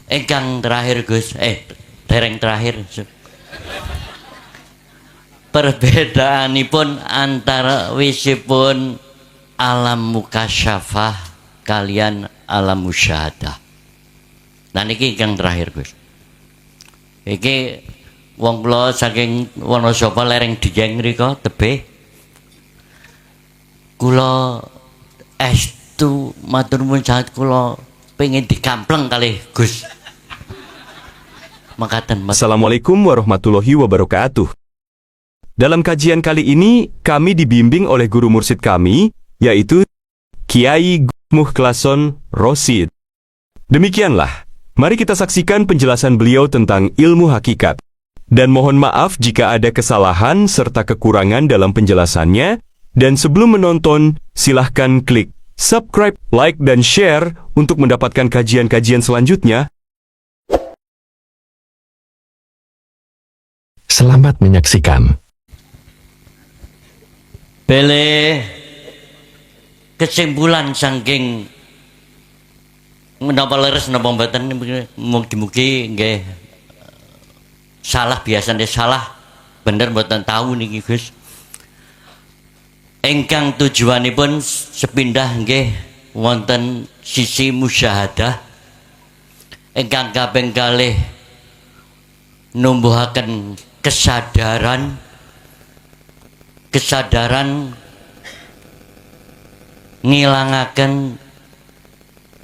Ingkang terakhir Gus, dereng terakhir. Perbedaanipun antara wisipun alam mukasyafah kalian alam musyahadah. Nah niki ingkang terakhir Gus. Iki wong kula saking Wonosobo lereng Dieng mriko tebih. Kula estu matur nuwun sanget kula pengen dikampleng kalih Gus. Makaten. Assalamualaikum warahmatullahi wabarakatuh. Dalam kajian kali ini, kami dibimbing oleh guru mursyid kami, yaitu Kiai Muhlason Rosid. Demikianlah, mari kita saksikan penjelasan beliau tentang ilmu hakikat. Dan mohon maaf jika ada kesalahan serta kekurangan dalam penjelasannya. Dan sebelum menonton, silahkan klik subscribe, like, dan share untuk mendapatkan kajian-kajian selanjutnya. Selamat menyaksikan. Bele kesimpulan saking menapa leres napa mboten mugi-mugi nggih salah biasane salah bener mboten tahu niki Gus. Ingkang tujuanipun sepindah nggih wonten sisi musyahadah. Ingkang kaping kalih numbuhaken kesadaran ngilangaken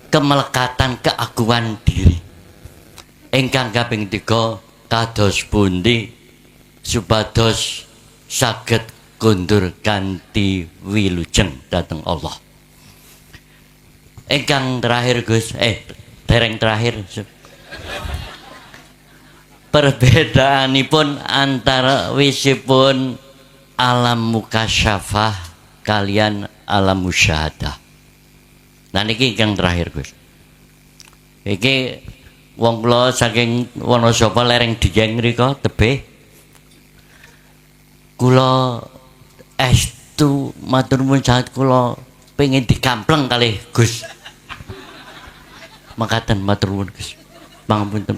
kemelekatan keagungan diri. Ingkang kaping 3 kados pundi supados saged kundur kanthi wilujeng dhateng Allah. Ingkang terakhir Gus, dereng terakhir. Perbedaanipun antara wisipun alam mukasyafah kalian alam musyahadah. Nah niki ingkang terakhir Gus. Iki wong kula saking Wonosobo lereng Dieng mriko tebih. Kula estu matur nuwun sanget kula pengen dikampleng kalih Gus. Makaten matur nuwun Gus. Pangapunten.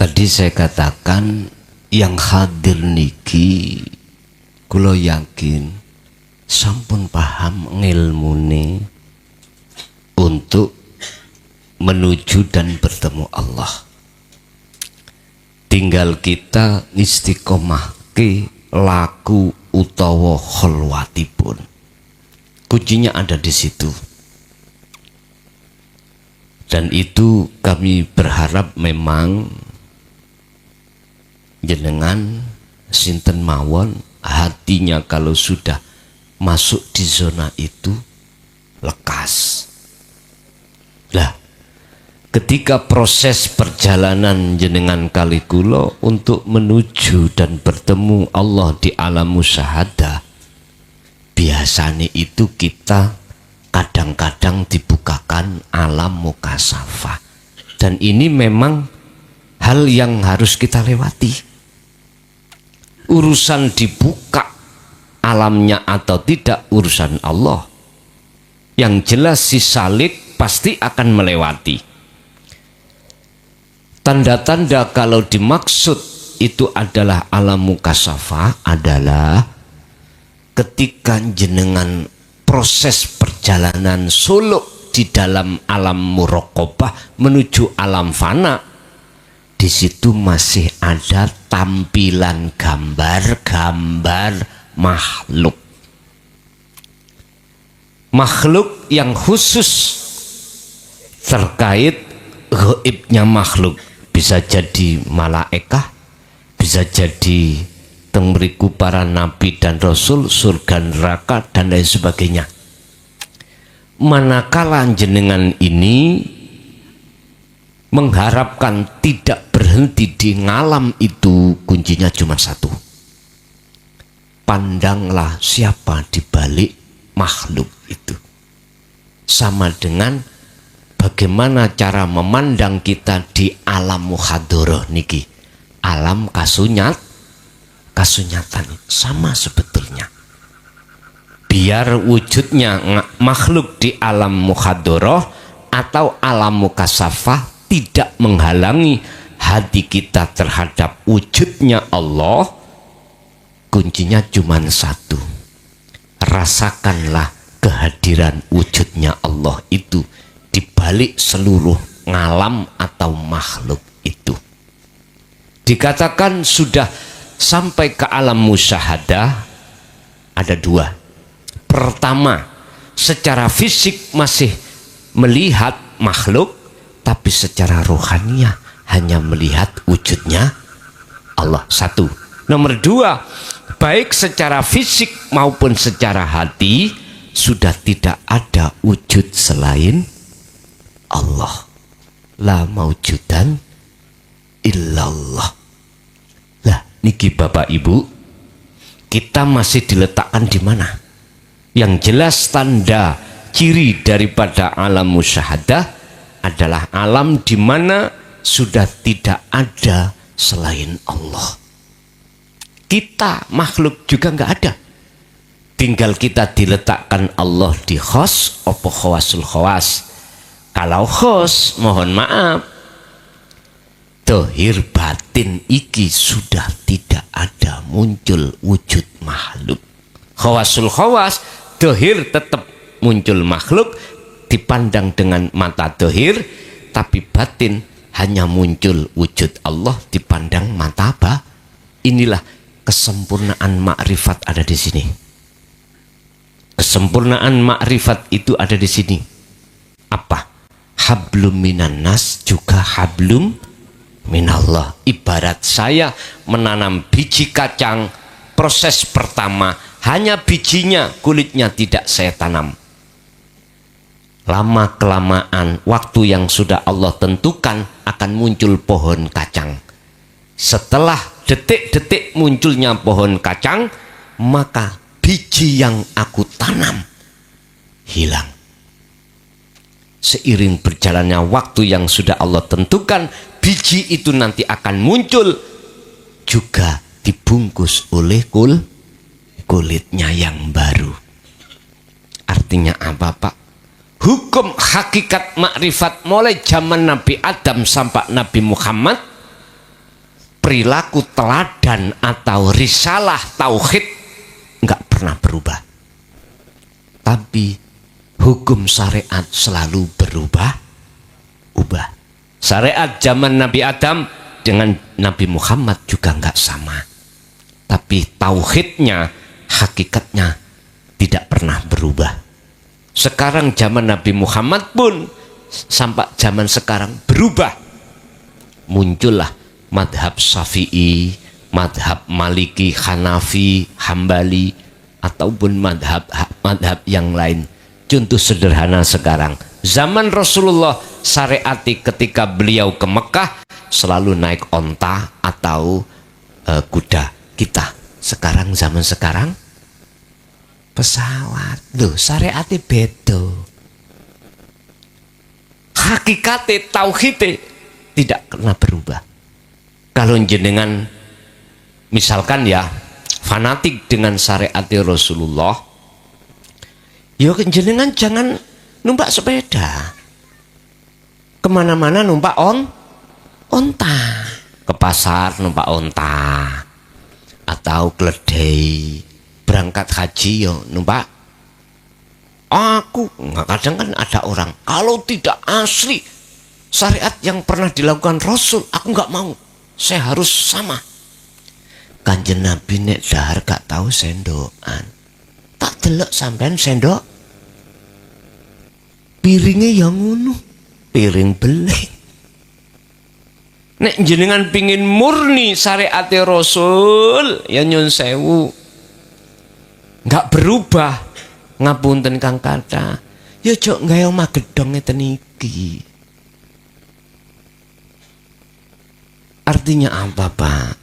Tadi saya katakan yang hadir niki kula yakin sampun paham ngilmune untuk menuju dan bertemu Allah. Tinggal kita istiqomahke laku utawa kholwatipun. Kuncinya ada di situ. Dan itu kami berharap memang jenengan sinten mawon hatinya kalau sudah masuk di zona itu lekas. Lah, ketika proses perjalanan jenengan kali kula untuk menuju dan bertemu Allah di alam musyahadah, biasanya itu kita kadang-kadang dibukakan alam mukasyafah. Dan ini memang hal yang harus kita lewati. Urusan dibuka alamnya atau tidak urusan Allah. Yang jelas si salik pasti akan melewati. Tanda-tanda kalau dimaksud itu adalah alam mukasyafah adalah ketika jenengan proses perjalanan suluk di dalam alam muraqabah menuju alam fana. Di situ masih ada tampilan gambar-gambar makhluk. Makhluk yang khusus terkait gaibnya makhluk. Bisa jadi malaikah, bisa jadi mriku para nabi dan rasul, surga neraka dan lain sebagainya. Manakala jenengan ini mengharapkan tidak berhenti di ngalam itu, kuncinya cuma satu. Pandanglah siapa di balik makhluk itu. Sama dengan bagaimana cara memandang kita di alam muhadharah niki. alam kasunyatan sama sebetulnya. Biar wujudnya makhluk di alam mukhadoroh atau alam mukasafah tidak menghalangi hati kita terhadap wujudnya Allah, kuncinya cuma satu. Rasakanlah kehadiran wujudnya Allah itu di balik seluruh ngalam atau makhluk itu. Dikatakan sudah sampai ke alam musyahadah ada dua. Pertama, secara fisik masih melihat makhluk, tapi secara rohaniah hanya melihat wujudnya Allah. Satu. Nomor dua, baik secara fisik maupun secara hati sudah tidak ada wujud selain Allah. La maujudan illallah. Lah, niki Bapak Ibu, kita masih diletakkan di mana? Yang jelas tanda ciri daripada alam musyahadah adalah alam di mana sudah tidak ada selain Allah. Kita makhluk juga nggak ada. Tinggal kita diletakkan Allah di khos opo khawasul khawas. Kalau khos, mohon maaf, dohir batin iki sudah tidak ada muncul wujud makhluk. Khawasul khawas, dohir tetap muncul makhluk dipandang dengan mata dohir, tapi batin hanya muncul wujud Allah dipandang mata apa? Inilah kesempurnaan makrifat ada di sini. Kesempurnaan makrifat itu ada di sini. Apa? Hablum minan nas juga hablum minallah. Ibarat saya menanam biji kacang, proses pertama hanya bijinya, kulitnya tidak saya tanam. Lama kelamaan waktu yang sudah Allah tentukan akan muncul pohon kacang. Setelah detik-detik munculnya pohon kacang, maka biji yang aku tanam hilang. Seiring berjalannya waktu yang sudah Allah tentukan, biji itu nanti akan muncul juga dibungkus oleh kulitnya yang baru. Artinya apa, Pak? Hukum hakikat makrifat mulai zaman Nabi Adam sampai Nabi Muhammad, perilaku teladan atau risalah tauhid nggak pernah berubah. Tapi hukum syariat selalu berubah. Syariat zaman Nabi Adam dengan Nabi Muhammad juga nggak sama. Tapi tauhidnya, hakikatnya tidak pernah berubah. Sekarang zaman Nabi Muhammad pun sampai zaman sekarang berubah. Muncullah madhab Syafi'i, madhab Maliki, Hanafi, Hambali, ataupun madhab yang lain. Contoh sederhana sekarang, zaman Rasulullah syariati ketika beliau ke Mekah selalu naik onta atau kuda. Kita sekarang, zaman sekarang pesawat. Loh, syariati beda. Hakikate tauhide tidak pernah berubah. Kalau jenengan misalkan ya fanatik dengan syariat Rasulullah, ya jenengan jangan numpak sepeda, kemana-mana numpak onta, ke pasar numpak onta, atau keledai, berangkat haji ya numpak. Aku kadang kan ada orang kalau tidak asli syariat yang pernah dilakukan Rasul, aku nggak mau, saya harus sama. Kanjeng Nabi nek dahar gak tahu sendokan, tak delok sampean sendok piringnya yang ngono, piring beling. Nek jenengan pingin murni syariat Rasul, ya nyun sewu, nggak berubah, ngapunten kang kata, ya jok gawe omah gedhong ngeten iki. Artinya apa, Pak?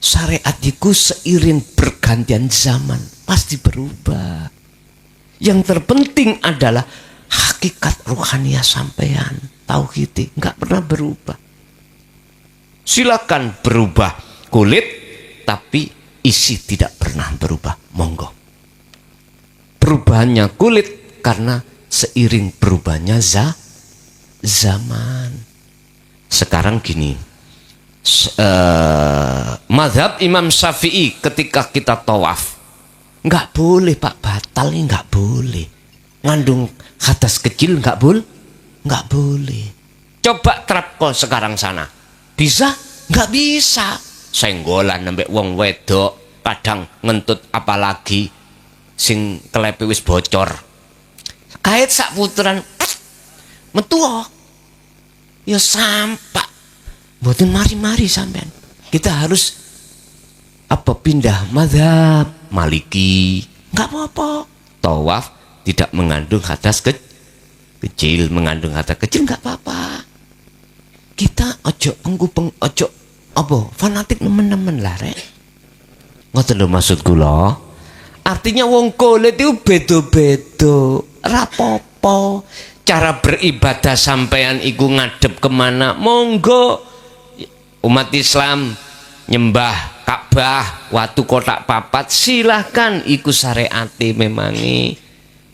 Syariat itu seiring pergantian zaman pasti berubah. Yang terpenting adalah hakikat rohaniah sampean, tauhid nggak pernah berubah. Silakan berubah kulit, tapi isi tidak pernah berubah. Monggo. Perubahannya kulit karena seiring berubahnya zaman. Sekarang gini, mazhab Imam Syafi'i ketika kita tawaf, nggak boleh Pak, batal nih, nggak boleh. Ngandung hadas kecil nggak boleh. Coba terapko sekarang sana, bisa? Nggak bisa. Senggolan nambah wong wedok, kadang ngentut apalagi sing kelepe wis bocor. Kait sak puteran metu ya sampak. Mboten mari-mari sampean. Kita harus pindah mazhab Maliki. Enggak apa-apa. Tawaf tidak mengandung hadas kecil, mengandung hadas kecil enggak apa-apa. Kita ojo ojo fanatik nemen-nemen lah rek. Ngoten lho maksud kula. Artinya wong kulit itu beda-beda. Rapopo. Cara beribadah sampean iku ngadep kemana? Monggo. Umat Islam nyembah Ka'bah, watu kotak papat, silahkan iku syariate memangi.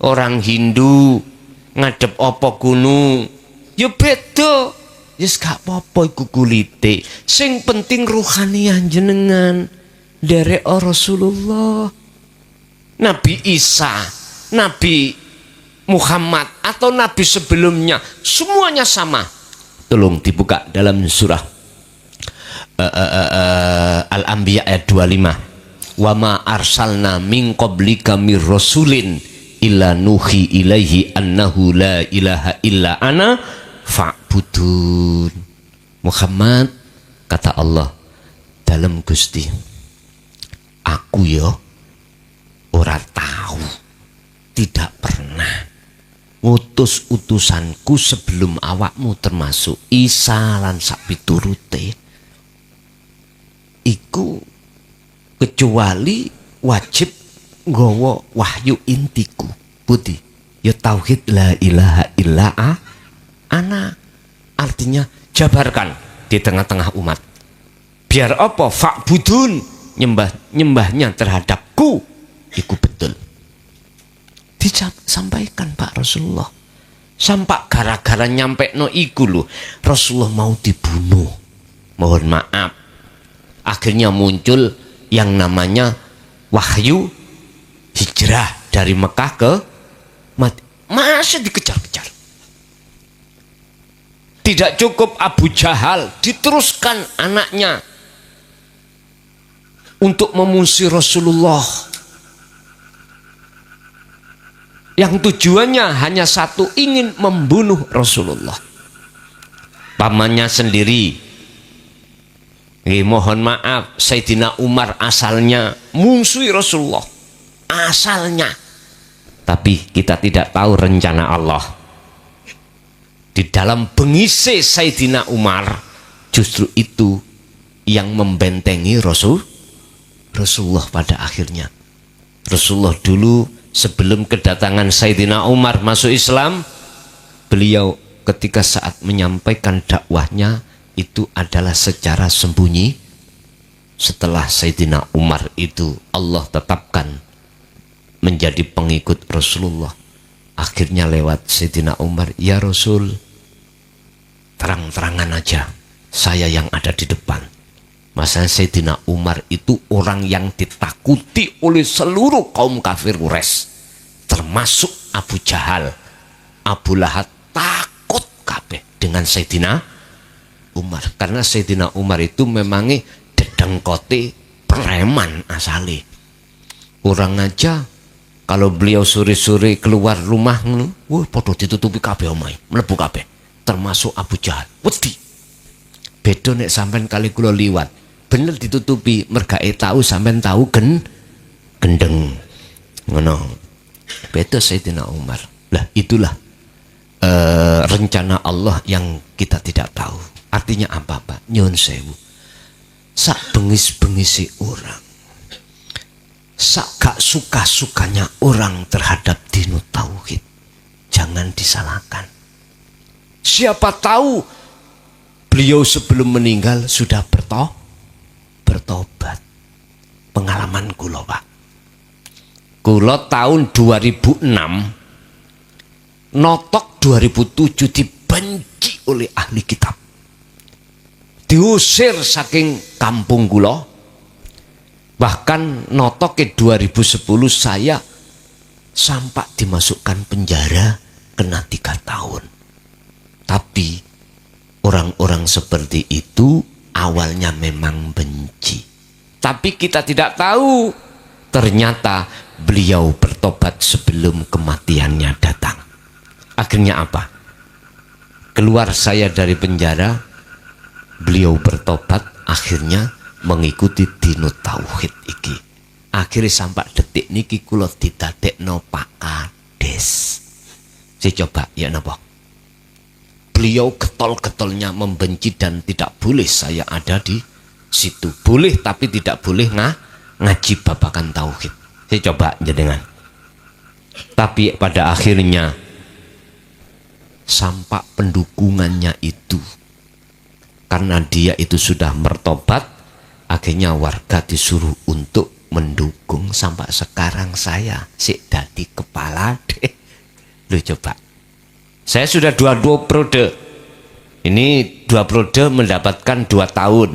Orang Hindu ngadep opo gunung, ya beda. Yes gak apa-apa iku kulite. Sing penting ruhaniah jenengan derek Rasulullah. Nabi Isa, Nabi Muhammad atau nabi sebelumnya semuanya sama. Tolong dibuka dalam surah Al-Anbiya ayat 25. Wa ma arsalna min qablika mir rasulin illa nuhi ilaihi annahu la ilaha illa ana fa'budun. Muhammad, kata Allah dalam Gusti, aku ya ora tahu, tidak pernah ngutus utusanku sebelum awakmu termasuk Isa lan sak piturute iku kecuali wajib nggawa wahyu intiku putih ya tauhid la ilaha illa ana. Artinya jabarkan di tengah-tengah umat biar apa fa'budun, nyembahnya terhadapku iku betul. Disampaikan Pak Rasulullah. Sampai gara-gara nyampe no iku lho, Rasulullah mau dibunuh. Mohon maaf. Akhirnya muncul yang namanya wahyu hijrah dari Mekah ke Madinah. Masih dikejar-kejar. Tidak cukup Abu Jahal, diteruskan anaknya untuk memusuhi Rasulullah. Yang tujuannya hanya satu, ingin membunuh Rasulullah. Pamannya sendiri. Mohon maaf, Sayyidina Umar asalnya musuhi Rasulullah. Asalnya. Tapi kita tidak tahu rencana Allah. Di dalam bengise Sayyidina Umar, justru itu yang membentengi Rasulullah pada akhirnya. Rasulullah dulu sebelum kedatangan Sayyidina Umar masuk Islam, beliau ketika saat menyampaikan dakwahnya itu adalah secara sembunyi. Setelah Sayyidina Umar itu Allah tetapkan menjadi pengikut Rasulullah. Akhirnya lewat Sayyidina Umar, ya Rasul, terang-terangan aja saya yang ada di depan. Masa Sayyidina Umar itu orang yang ditakuti oleh seluruh kaum kafir Quraisy, termasuk Abu Jahal, Abu Lahab, takut kabeh dengan Sayyidina Umar. Karena Sayyidina Umar itu memangnya dedengkote preman asali. Orang aja kalau beliau sore-sore keluar rumah, wah podo ditutupi kabeh omahe, mlebu kabeh, termasuk Abu Jahal. Wedi. Beda nek sampean kali kula liwat, bener ditutupi, mergae tahu sampean tahu gendeng. Ngono. Beda Sayyidina Umar. Lah itulah rencana Allah yang kita tidak tahu. Artinya apa Pak? Nyun sewu. Sak bengis-bengisi orang, sak gak suka-sukanya orang terhadap dinut tauhid, jangan disalahkan. Siapa tahu beliau sebelum meninggal sudah bertobat. Pengalaman kula, Pak. Kula tahun 2006 notok 2007 dibenci oleh ahli kitab. Diusir saking kampung kula. Bahkan notok ke 2010 saya sampai dimasukkan penjara kena 3 tahun. Tapi orang-orang seperti itu awalnya memang benci. Tapi kita tidak tahu ternyata beliau bertobat sebelum kematiannya datang. Akhirnya apa? Keluar saya dari penjara, beliau bertobat, akhirnya mengikuti dino tauhid iki. Akhirnya sampai detik niki kula didadekno Pak Kades. Saya coba ya napa? Beliau getol-getolnya membenci dan tidak boleh saya ada di situ. Boleh tapi tidak boleh ngaji babakan tauhid. Saya coba jenengan. Tapi pada akhirnya sampai pendukungannya itu, karena dia itu sudah bertobat, akhirnya warga disuruh untuk mendukung. Sampai sekarang saya sik dadi kepala deh. Lu coba, saya sudah 22 periode. Ini 2 periode mendapatkan 2 tahun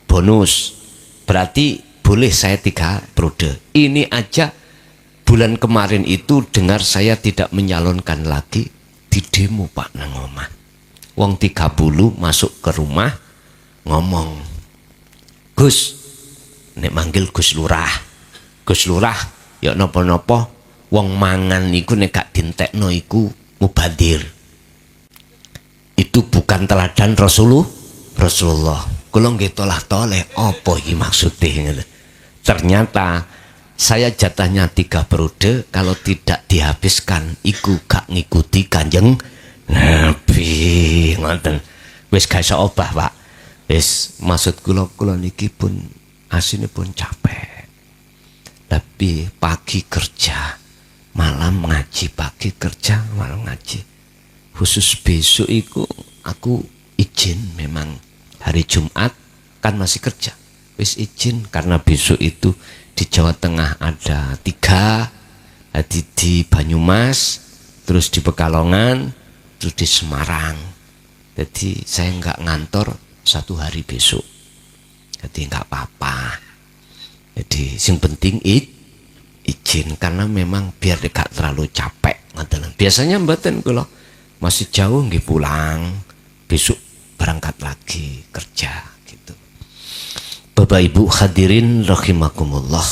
bonus, berarti boleh saya 3 periode. Ini aja bulan kemarin itu dengar saya tidak menyalonkan lagi, di demo Pak nang omah. Wong 30 masuk ke rumah ngomong, Gus, nek manggil Gus Lurah. Gus Lurah, ya napa-napa wong mangan niku nek gak dintekno iku mubadir. Itu bukan teladan Rasulullah. Kula nggih tolah-toleh apa iki maksude. Ternyata saya jatahnya 3 periode, kalau tidak dihabiskan iku gak ngikuti Kanjeng Nabi. Ngoten. Wis gak iso obah, Pak. Wis maksud kula niki pun asinipun capek. Tapi pagi kerja, malam ngaji, pagi kerja, malam ngaji. Khusus besok iku aku izin, memang hari Jumat kan masih kerja. Wis izin karena besok itu di Jawa Tengah ada 3, di Banyumas, terus di Pekalongan, terus di Semarang. Jadi saya nggak ngantor 1 hari besok. Jadi nggak apa-apa. Jadi yang penting izin, karena memang biar gak terlalu capek. Biasanya mboten kula masih jauh nggih pulang, besok berangkat lagi kerja gitu. Bapak Ibu hadirin rahimakumullah,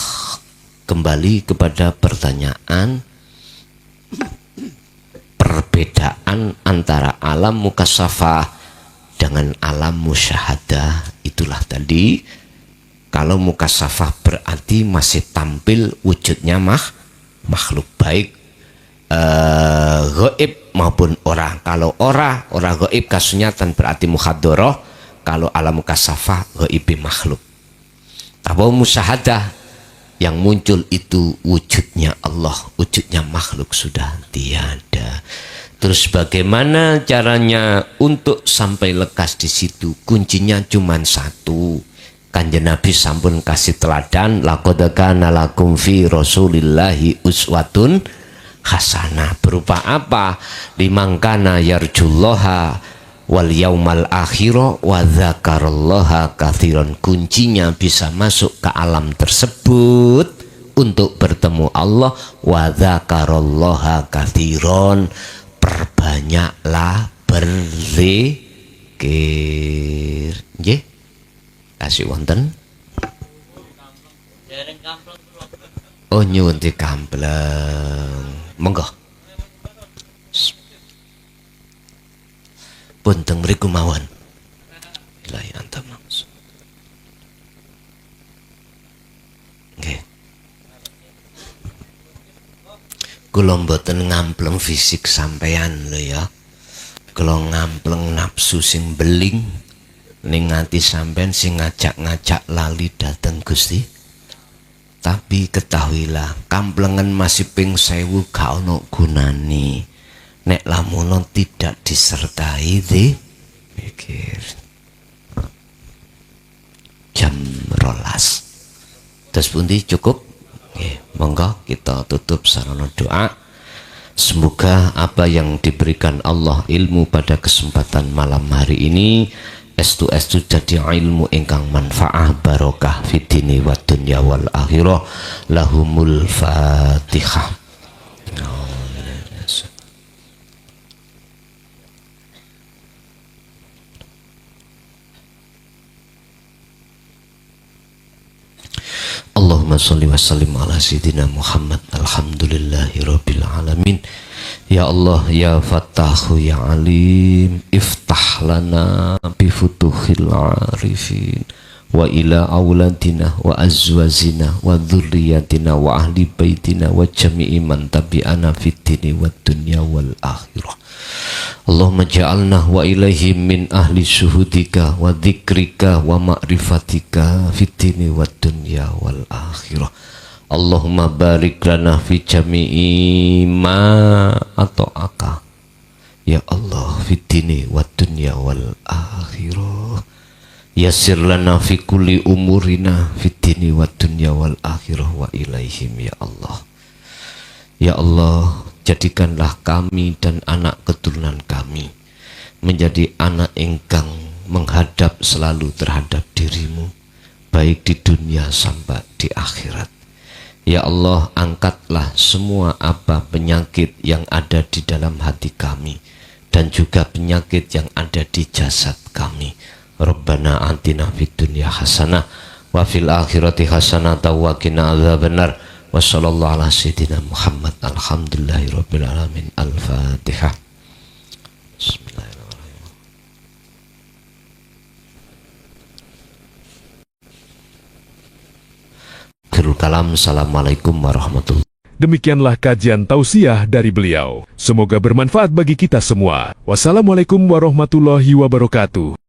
kembali kepada pertanyaan perbedaan antara alam mukasyafah dengan alam musyahadah. Itulah tadi, kalau mukasyafah berarti masih tampil wujudnya makhluk, baik gaib maupun orang. Kalau orang gaib kasunyatan berarti muhadharah. Kalau alam mukasyafah gaib makhluk. Tapi musyahadah yang muncul itu wujudnya Allah, wujudnya makhluk sudah tiada. Terus bagaimana caranya untuk sampai lekas di situ? Kuncinya cuma 1. Kanjeng Nabi sampun kasih teladan, laqad kana lakum fi Rasulillahi uswatun hasanah. Berupa apa? Liman kana yarjullaha wal yaumal akhirah wa dzakarallaha katsiran. Kuncinya bisa masuk ke alam tersebut untuk bertemu Allah, wa dzakarallaha katsiran. Perbanyaklah berzikir. Nggih. Kasih wonten. Oh nyuwun dikampleng. Monggo. Punten mriku mawon. Ilahi anta maksud. Nggih. Kula mboten ngampleng fisik sampean lho ya. Kula ngampleng nafsu sing beling ning ati sampean sing ngajak-ngajak lali dateng Gusti. Tapi ketahuilah, kamplengan masih ping 1000 gak ono gunane nek lamun tidak disertai mikir. Jam 12. Terus pundi cukup? Monggo kita tutup sarana doa. Semoga apa yang diberikan Allah ilmu pada kesempatan malam hari ini estu jadi ilmu ingkang manfaah barokah fitini wa dunya wal akhirah. Lahumul Fatihah. Allahumma sholli wa sallim ala sayyidina Muhammad. Alhamdulillahi rabbil alamin. Ya Allah ya Fattahu ya Alim, iftah lana bi futuhil arifin wa ila auladina wa azwazina wa dzurriyyatina wa ahli baitina wa jami'i man tabi'ana fid dini wad dunya wal akhirah. Allahumma ja'alna wa ilaihim min ahli syuhudika wa dzikrika wa ma'rifatika fid dini wad dunya wal akhirah. Allahumma barik lana fi jami'i ma ata'aka ya Allah fid dini wad dunya wal akhirah. Yassir lana fi kulli umurina fid dini wad dunya wal akhirah wa ilaihim ya Allah. Ya Allah, jadikanlah kami dan anak keturunan kami menjadi anak engkang menghadap selalu terhadap dirimu, baik di dunia sampai di akhirat. Ya Allah, angkatlah semua apa penyakit yang ada di dalam hati kami dan juga penyakit yang ada di jasad kami. Rabbana atina fid dunya hasanah wa fil akhirati hasanah wa qina adzabannar. Wa sallallahu ala sayyidina Muhammad. Alhamdulillahirabbil alamin. Al-Fatihah. Bismillahirrahmanirrahim. Akhirul kalam. Assalamualaikum warahmatullahi wabarakatuh. Demikianlah kajian tausiah dari beliau. Semoga bermanfaat bagi kita semua. Wassalamualaikum warahmatullahi wabarakatuh.